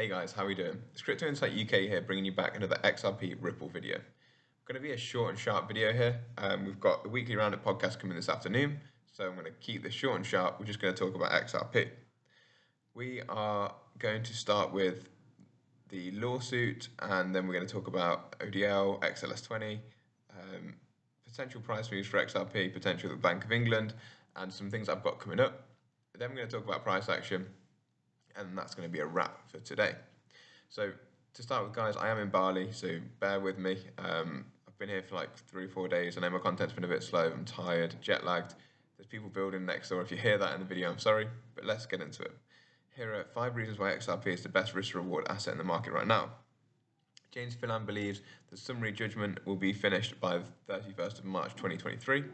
Hey guys, how are we doing? It's Crypto Insight UK here, bringing you back another XRP Ripple video. Going to be a short and sharp video here. We've got the weekly roundup podcast coming this afternoon, so I'm going to keep this short and sharp. We're just going to talk about XRP. We are going to start with the lawsuit, and then we're going to talk about ODL, XLS20, potential price moves for XRP, potential of the Bank of England, and some things I've got coming up. Then we're going to talk about price action, and that's going to be a wrap for today. So to start with, guys, I am in Bali, so bear with me. I've been here for like 3 or 4 days. I know my content's been a bit slow. I'm tired, jet lagged. There's people building next door. If you hear that in the video, I'm sorry, but let's get into it. Here are 5 reasons why XRP is the best risk-reward asset in the market right now. James Phelan believes the summary judgment will be finished by the 31st of March 2023.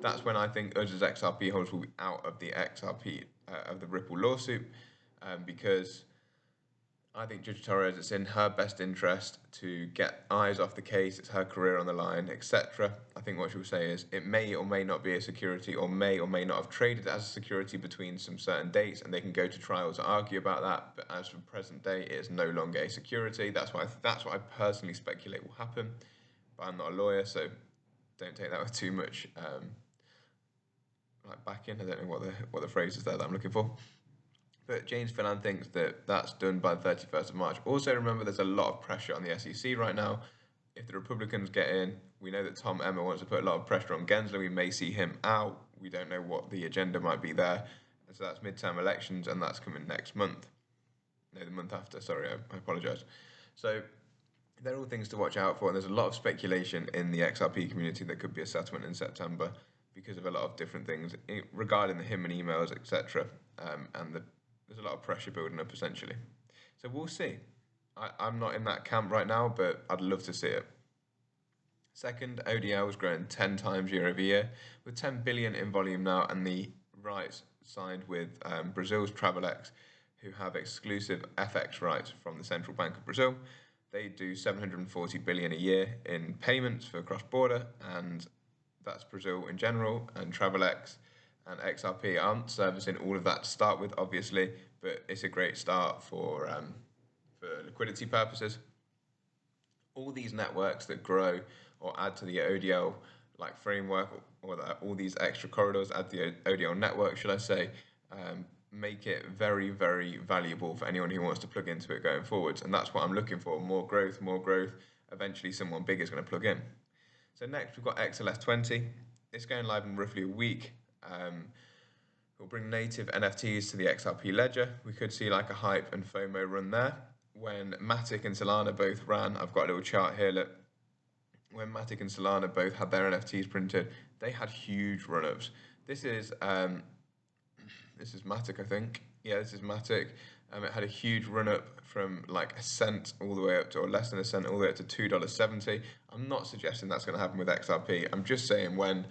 That's when I think us as XRP holders will be out of the XRP of the Ripple lawsuit, because I think Judge Torres, it's in her best interest to get eyes off the case. It's her career on the line, etc. I think what she'll say is it may or may not be a security, or may not have traded as a security between some certain dates, and they can go to trial to argue about that. But as for present day, it is no longer a security. That's what I personally speculate will happen. But I'm not a lawyer, so don't take that with too much like backing. I don't know what the phrase is there that I'm looking for. But James Phelan thinks that that's done by the 31st of March. Also, remember, there's a lot of pressure on the SEC right now. If the Republicans get in, we know that Tom Emmer wants to put a lot of pressure on Gensler. We may see him out. We don't know what the agenda might be there. And so that's midterm elections, and that's coming next month. No, the month after. Sorry, I apologise. So they're all things to watch out for. And there's a lot of speculation in the XRP community that could be a settlement in September because of a lot of different things regarding the him and emails, etc. There's a lot of pressure building up, essentially. So we'll see. I'm not in that camp right now, but I'd love to see it. Second, ODL is growing 10 times year over year, with 10 billion in volume now, and the rights signed with Brazil's Travelex, who have exclusive FX rights from the Central Bank of Brazil. They do 740 billion a year in payments for cross-border, and that's Brazil in general, and Travelex and XRP aren't servicing all of that to start with, obviously, but it's a great start for liquidity purposes. All these networks that grow or add to the ODL like framework, or that all these extra corridors add to the ODL network, should I say, make it very, very valuable for anyone who wants to plug into it going forwards. And that's what I'm looking for: more growth, more growth. Eventually, someone big is going to plug in. So next, we've got XLS20. It's going live in roughly a week. We'll bring native NFTs to the XRP ledger. We could see like a hype and FOMO run there. When Matic and Solana both ran, I've got a little chart here, look. When Matic and Solana both had their NFTs printed, they had huge run-ups. This is Matic, I think. Yeah, this is Matic. It had a huge run-up from like a cent all the way up to, or less than a cent, all the way up to $2.70. I'm not suggesting that's going to happen with XRP. I'm just saying when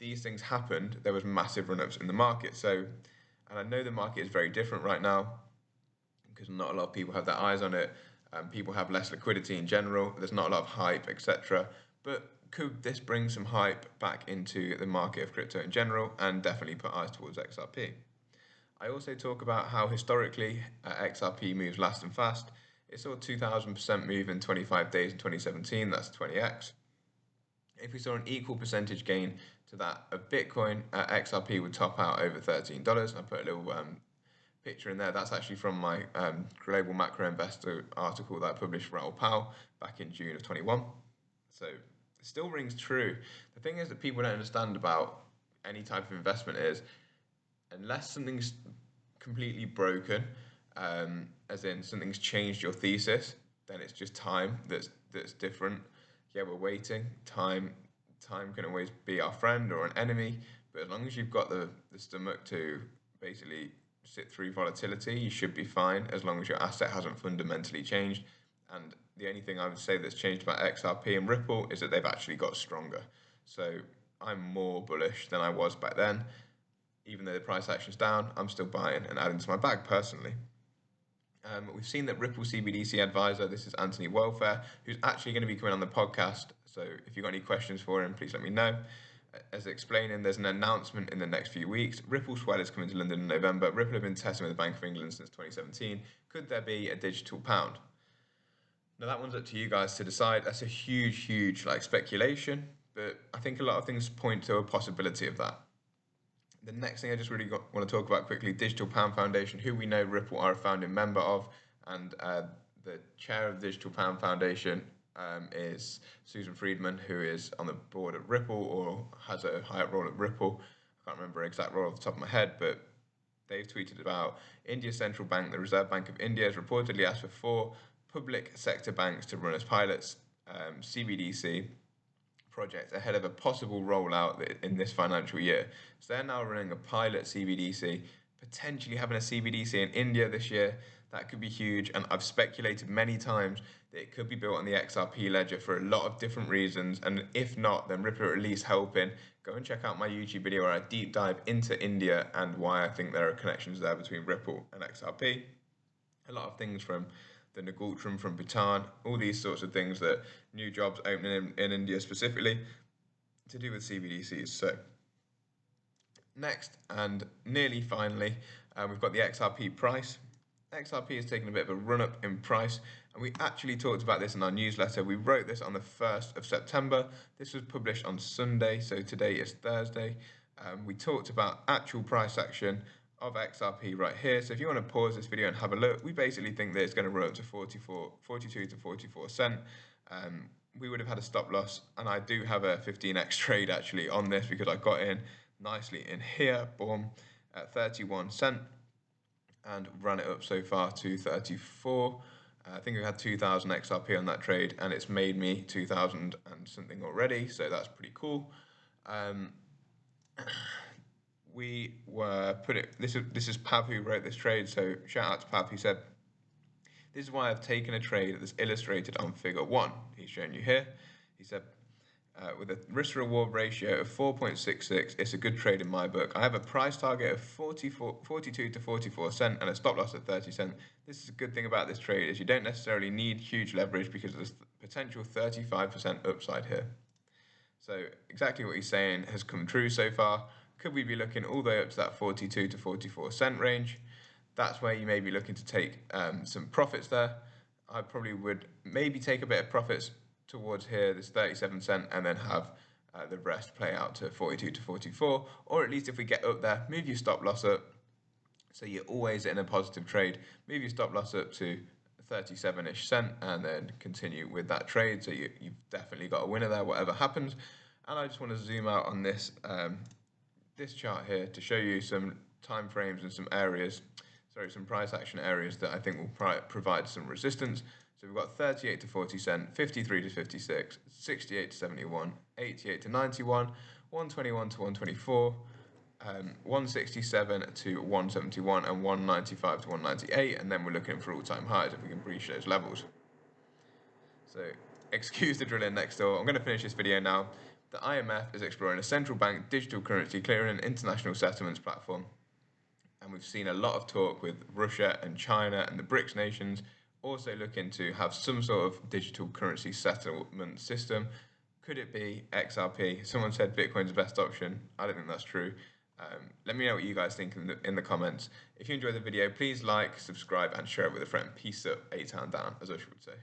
these things happened, there was massive run-ups in the market. So, and I know the market is very different right now because not a lot of people have their eyes on it. People have less liquidity in general. There's not a lot of hype, etc. But could this bring some hype back into the market of crypto in general, and definitely put eyes towards XRP? I also talk about how historically XRP moves last and fast. It saw a 2,000% move in 25 days in 2017. That's 20x. If we saw an equal percentage gain to that of Bitcoin, XRP would top out over $13. I put a little picture in there. That's actually from my Global Macro Investor article that I published for Raoul Pal back in June of 21. So it still rings true. The thing is that people don't understand about any type of investment is, unless something's completely broken, as in something's changed your thesis, then it's just time that's different. Yeah, we're waiting. Time can always be our friend or an enemy, but as long as you've got the stomach to basically sit through volatility, you should be fine, as long as your asset hasn't fundamentally changed. And the only thing I would say that's changed about XRP and Ripple is that they've actually got stronger. So I'm more bullish than I was back then. Even though the price action's down, I'm still buying and adding to my bag personally. We've seen that Ripple CBDC advisor, this is Anthony Welfare, who's actually going to be coming on the podcast. So if you've got any questions for him, please let me know. as explaining, there's an announcement in the next few weeks. Ripple Swell is coming to London in November. Ripple have been testing with the Bank of England since 2017. Could there be a digital pound? Now that one's up to you guys to decide. That's a huge like speculation, but I think a lot of things point to a possibility of that. The next thing I just really want to talk about quickly, Digital Pound Foundation, who we know Ripple are a founding member of, and the chair of the Digital Pound Foundation is Susan Friedman, who is on the board at Ripple or has a higher role at Ripple. I can't remember her exact role off the top of my head, but they've tweeted about India's central bank, the Reserve Bank of India, has reportedly asked for 4 public sector banks to run as pilots CBDC projects ahead of a possible rollout in this financial year. So they're now running a pilot CBDC, potentially having a CBDC in India this year. That could be huge, and I've speculated many times that it could be built on the XRP ledger for a lot of different reasons, and if not, then Ripple are at least helping. Go and check out my YouTube video where I deep dive into India and why I think there are connections there between Ripple and XRP. A lot of things from the Nagultram from Bhutan, all these sorts of things, that new jobs opening in India specifically to do with CBDCs. So next, and nearly finally, we've got the XRP price. XRP has taken a bit of a run up in price, and we actually talked about this in our newsletter. We wrote this on the 1st of September. This was published on Sunday, so today is Thursday. We talked about actual price action of XRP right here. So if you want to pause this video and have a look, we basically think that it's going to run up to 42 to 44 cent. We would have had a stop loss, and I do have a 15x trade actually on this because I got in nicely in here, boom, at 31 cent and ran it up so far to 34. I think we had 2,000 XRP on that trade, and it's made me 2,000 and something already, so that's pretty cool. We were this is Pav who wrote this trade, so shout out to Pav. He said, "This is why I've taken a trade that's illustrated on figure 1. He's shown you here. He said, with a risk reward ratio of 4.66, it's a good trade in my book. I have a price target of 42 to 44 cent and a stop loss at 30 cent. This is a good thing about this trade, is you don't necessarily need huge leverage because there's potential 35% upside here." So exactly what he's saying has come true so far. Could we be looking all the way up to that 42 to 44 cent range? That's where you may be looking to take some profits there. I probably would maybe take a bit of profits towards here, this 37 cent, and then have the rest play out to 42 to 44, or at least if we get up there, move your stop loss up. So you're always in a positive trade. Move your stop loss up to 37-ish cent and then continue with that trade. So you've definitely got a winner there, whatever happens. And I just want to zoom out on this this chart here to show you some time frames and some areas, some price action areas that I think will provide some resistance. So we've got 38 to 40 cent, 53 to 56, 68 to 71, 88 to 91, 121 to 124, 167 to 171, and 195 to 198, and then we're looking for all-time highs if we can breach those levels. So excuse the drilling next door. I'm going to finish this video now. The IMF is exploring a central bank digital currency clearing and international settlements platform. And we've seen a lot of talk with Russia and China and the BRICS nations also looking to have some sort of digital currency settlement system. Could it be XRP? Someone said Bitcoin's the best option. I don't think that's true. Let me know what you guys think in the comments. If you enjoyed the video, please like, subscribe, and share it with a friend. Peace up, A-Town down, as Usher would say.